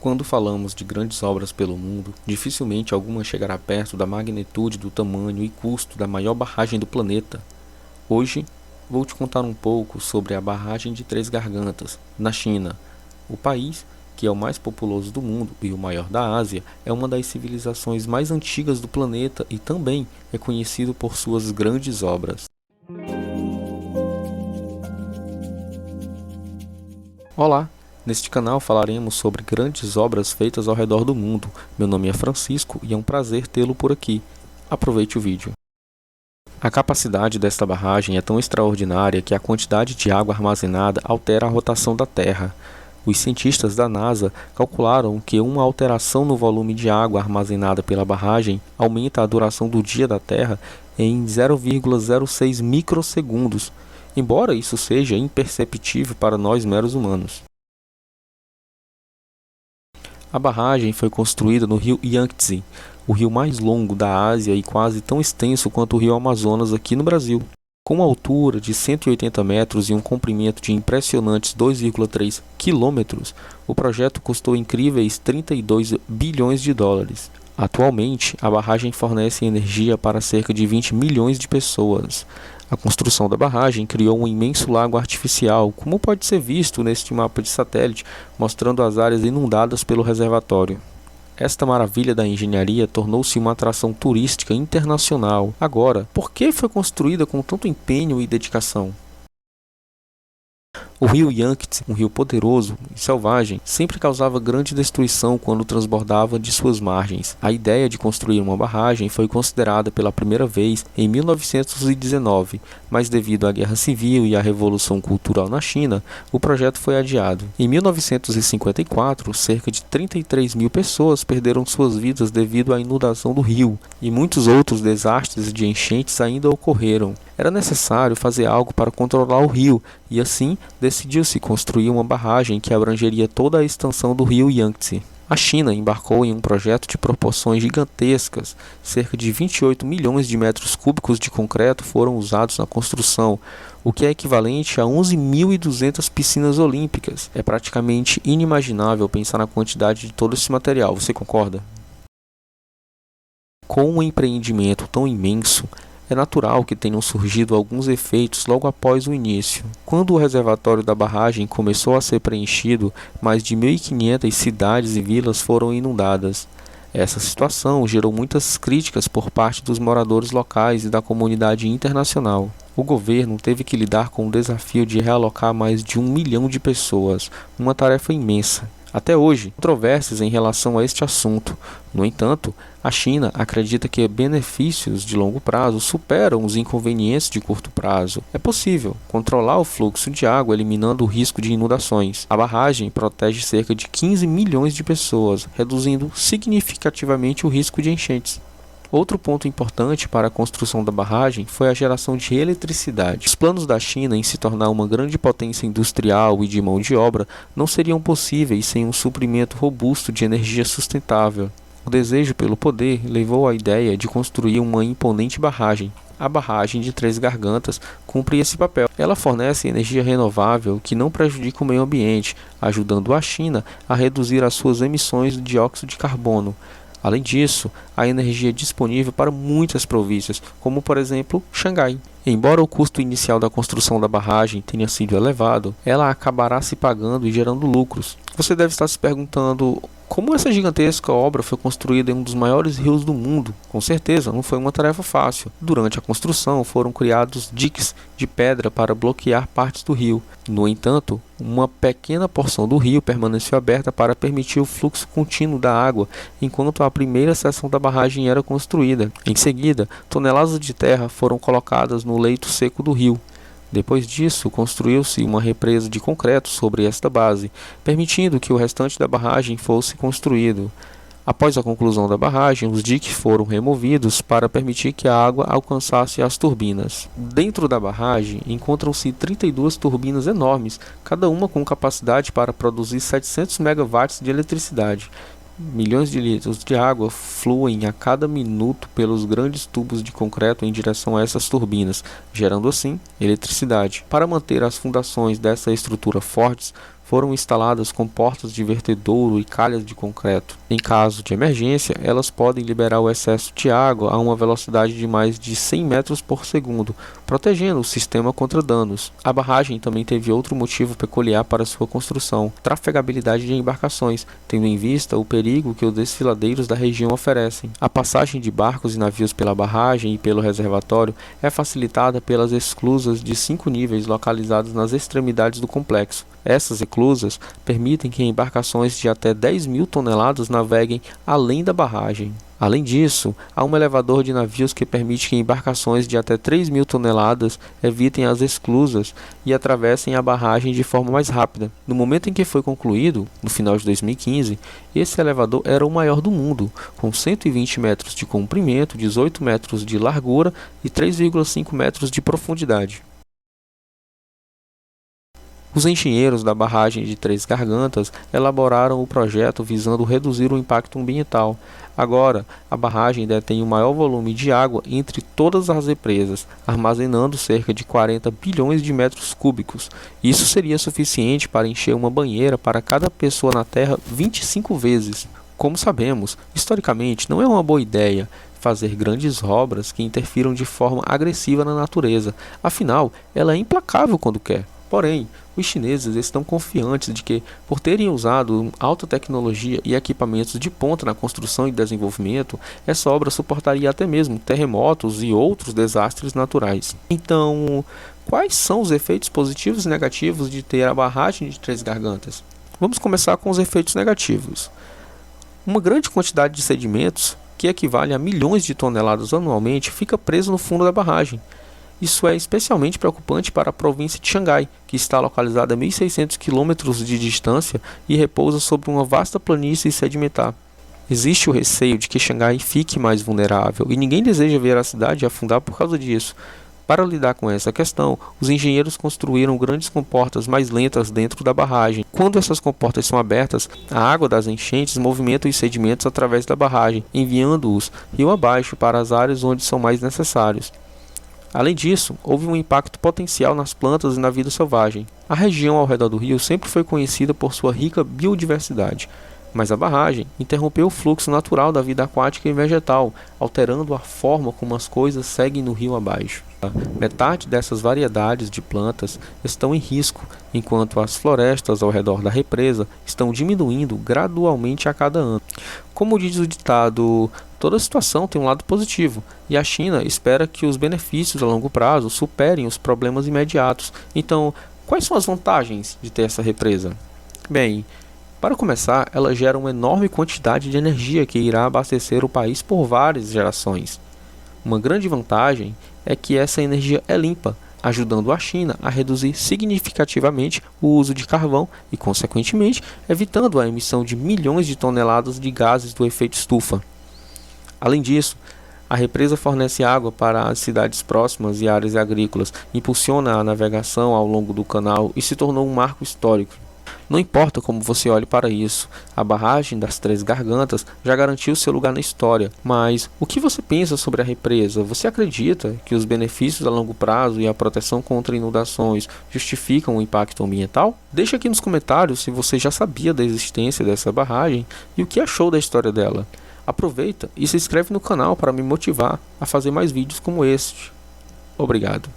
Quando falamos de grandes obras pelo mundo, dificilmente alguma chegará perto da magnitude, do tamanho e custo da maior barragem do planeta. Hoje, vou te contar um pouco sobre a barragem de Três Gargantas, na China. O país, que é o mais populoso do mundo e o maior da Ásia, é uma das civilizações mais antigas do planeta e também é conhecido por suas grandes obras. Olá! Neste canal falaremos sobre grandes obras feitas ao redor do mundo. Meu nome é Francisco e é um prazer tê-lo por aqui. Aproveite o vídeo. A capacidade desta barragem é tão extraordinária que a quantidade de água armazenada altera a rotação da Terra. Os cientistas da NASA calcularam que uma alteração no volume de água armazenada pela barragem aumenta a duração do dia da Terra em 0,06 microsegundos, embora isso seja imperceptível para nós meros humanos. A barragem foi construída no rio Yangtze, o rio mais longo da Ásia e quase tão extenso quanto o rio Amazonas aqui no Brasil. Com uma altura de 180 metros e um comprimento de impressionantes 2,3 quilômetros, o projeto custou incríveis 32 bilhões de dólares. Atualmente, a barragem fornece energia para cerca de 20 milhões de pessoas. A construção da barragem criou um imenso lago artificial, como pode ser visto neste mapa de satélite, mostrando as áreas inundadas pelo reservatório. Esta maravilha da engenharia tornou-se uma atração turística internacional. Agora, por que foi construída com tanto empenho e dedicação? O rio Yangtze, um rio poderoso e selvagem, sempre causava grande destruição quando transbordava de suas margens. A ideia de construir uma barragem foi considerada pela primeira vez em 1919, mas devido à Guerra Civil e à Revolução Cultural na China, o projeto foi adiado. Em 1954, cerca de 33 mil pessoas perderam suas vidas devido à inundação do rio, e muitos outros desastres de enchentes ainda ocorreram. Era necessário fazer algo para controlar o rio, e assim decidiu-se construir uma barragem que abrangeria toda a extensão do rio Yangtze. A China embarcou em um projeto de proporções gigantescas. Cerca de 28 milhões de metros cúbicos de concreto foram usados na construção, o que é equivalente a 11.200 piscinas olímpicas. É praticamente inimaginável pensar na quantidade de todo esse material, você concorda? Com um empreendimento tão imenso, é natural que tenham surgido alguns efeitos logo após o início. Quando o reservatório da barragem começou a ser preenchido, mais de 1.500 cidades e vilas foram inundadas. Essa situação gerou muitas críticas por parte dos moradores locais e da comunidade internacional. O governo teve que lidar com o desafio de realocar mais de 1 milhão de pessoas, uma tarefa imensa. Até hoje, há controvérsias em relação a este assunto. No entanto, a China acredita que benefícios de longo prazo superam os inconvenientes de curto prazo. É possível controlar o fluxo de água eliminando o risco de inundações. A barragem protege cerca de 15 milhões de pessoas, reduzindo significativamente o risco de enchentes. Outro ponto importante para a construção da barragem foi a geração de eletricidade. Os planos da China em se tornar uma grande potência industrial e de mão de obra não seriam possíveis sem um suprimento robusto de energia sustentável. O desejo pelo poder levou à ideia de construir uma imponente barragem. A barragem de Três Gargantas cumpre esse papel. Ela fornece energia renovável que não prejudica o meio ambiente, ajudando a China a reduzir as suas emissões de dióxido de carbono. Além disso, há energia disponível para muitas províncias, como por exemplo Xangai. Embora o custo inicial da construção da barragem tenha sido elevado, ela acabará se pagando e gerando lucros. Você deve estar se perguntando como essa gigantesca obra foi construída em um dos maiores rios do mundo. Com certeza, não foi uma tarefa fácil. Durante a construção, foram criados diques de pedra para bloquear partes do rio. No entanto, uma pequena porção do rio permaneceu aberta para permitir o fluxo contínuo da água, enquanto a primeira seção da barragem era construída. Em seguida, toneladas de terra foram colocadas no leito seco do rio. Depois disso, construiu-se uma represa de concreto sobre esta base, permitindo que o restante da barragem fosse construído. Após a conclusão da barragem, os diques foram removidos para permitir que a água alcançasse as turbinas. Dentro da barragem, encontram-se 32 turbinas enormes, cada uma com capacidade para produzir 700 megawatts de eletricidade. Milhões de litros de água fluem a cada minuto pelos grandes tubos de concreto em direção a essas turbinas, gerando assim eletricidade. Para manter as fundações dessa estrutura fortes, foram instaladas comportas de vertedouro e calhas de concreto. Em caso de emergência, elas podem liberar o excesso de água a uma velocidade de mais de 100 metros por segundo, protegendo o sistema contra danos. A barragem também teve outro motivo peculiar para sua construção: trafegabilidade de embarcações, tendo em vista o perigo que os desfiladeiros da região oferecem. A passagem de barcos e navios pela barragem e pelo reservatório é facilitada pelas esclusas de 5 níveis localizadas nas extremidades do complexo. Essas esclusas permitem que embarcações de até 10.000 toneladas naveguem além da barragem. Além disso, há um elevador de navios que permite que embarcações de até 3.000 toneladas evitem as esclusas e atravessem a barragem de forma mais rápida. No momento em que foi concluído, no final de 2015, esse elevador era o maior do mundo, com 120 metros de comprimento, 18 metros de largura e 3,5 metros de profundidade. Os engenheiros da barragem de Três Gargantas elaboraram o projeto visando reduzir o impacto ambiental. Agora, a barragem detém o maior volume de água entre todas as represas, armazenando cerca de 40 bilhões de metros cúbicos. Isso seria suficiente para encher uma banheira para cada pessoa na Terra 25 vezes. Como sabemos, historicamente não é uma boa ideia fazer grandes obras que interfiram de forma agressiva na natureza, afinal, ela é implacável quando quer. Porém, os chineses estão confiantes de que, por terem usado alta tecnologia e equipamentos de ponta na construção e desenvolvimento, essa obra suportaria até mesmo terremotos e outros desastres naturais. Então, quais são os efeitos positivos e negativos de ter a barragem de Três Gargantas? Vamos começar com os efeitos negativos. Uma grande quantidade de sedimentos, que equivale a milhões de toneladas anualmente, fica preso no fundo da barragem. Isso é especialmente preocupante para a província de Xangai, que está localizada a 1.600 km de distância e repousa sobre uma vasta planície sedimentar. Existe o receio de que Xangai fique mais vulnerável e ninguém deseja ver a cidade afundar por causa disso. Para lidar com essa questão, os engenheiros construíram grandes comportas mais lentas dentro da barragem. Quando essas comportas são abertas, a água das enchentes movimenta os sedimentos através da barragem, enviando-os rio abaixo para as áreas onde são mais necessários. Além disso, houve um impacto potencial nas plantas e na vida selvagem. A região ao redor do rio sempre foi conhecida por sua rica biodiversidade, mas a barragem interrompeu o fluxo natural da vida aquática e vegetal, alterando a forma como as coisas seguem no rio abaixo. Metade dessas variedades de plantas estão em risco, enquanto as florestas ao redor da represa estão diminuindo gradualmente a cada ano. Como diz o ditado, toda situação tem um lado positivo, e a China espera que os benefícios a longo prazo superem os problemas imediatos. Então, quais são as vantagens de ter essa represa? Bem, para começar, ela gera uma enorme quantidade de energia que irá abastecer o país por várias gerações. Uma grande vantagem é que essa energia é limpa, ajudando a China a reduzir significativamente o uso de carvão e, consequentemente, evitando a emissão de milhões de toneladas de gases do efeito estufa. Além disso, a represa fornece água para as cidades próximas e áreas agrícolas, impulsiona a navegação ao longo do canal e se tornou um marco histórico. Não importa como você olhe para isso, a barragem das Três Gargantas já garantiu seu lugar na história. Mas o que você pensa sobre a represa? Você acredita que os benefícios a longo prazo e a proteção contra inundações justificam o impacto ambiental? Deixe aqui nos comentários se você já sabia da existência dessa barragem e o que achou da história dela. Aproveita e se inscreve no canal para me motivar a fazer mais vídeos como este. Obrigado.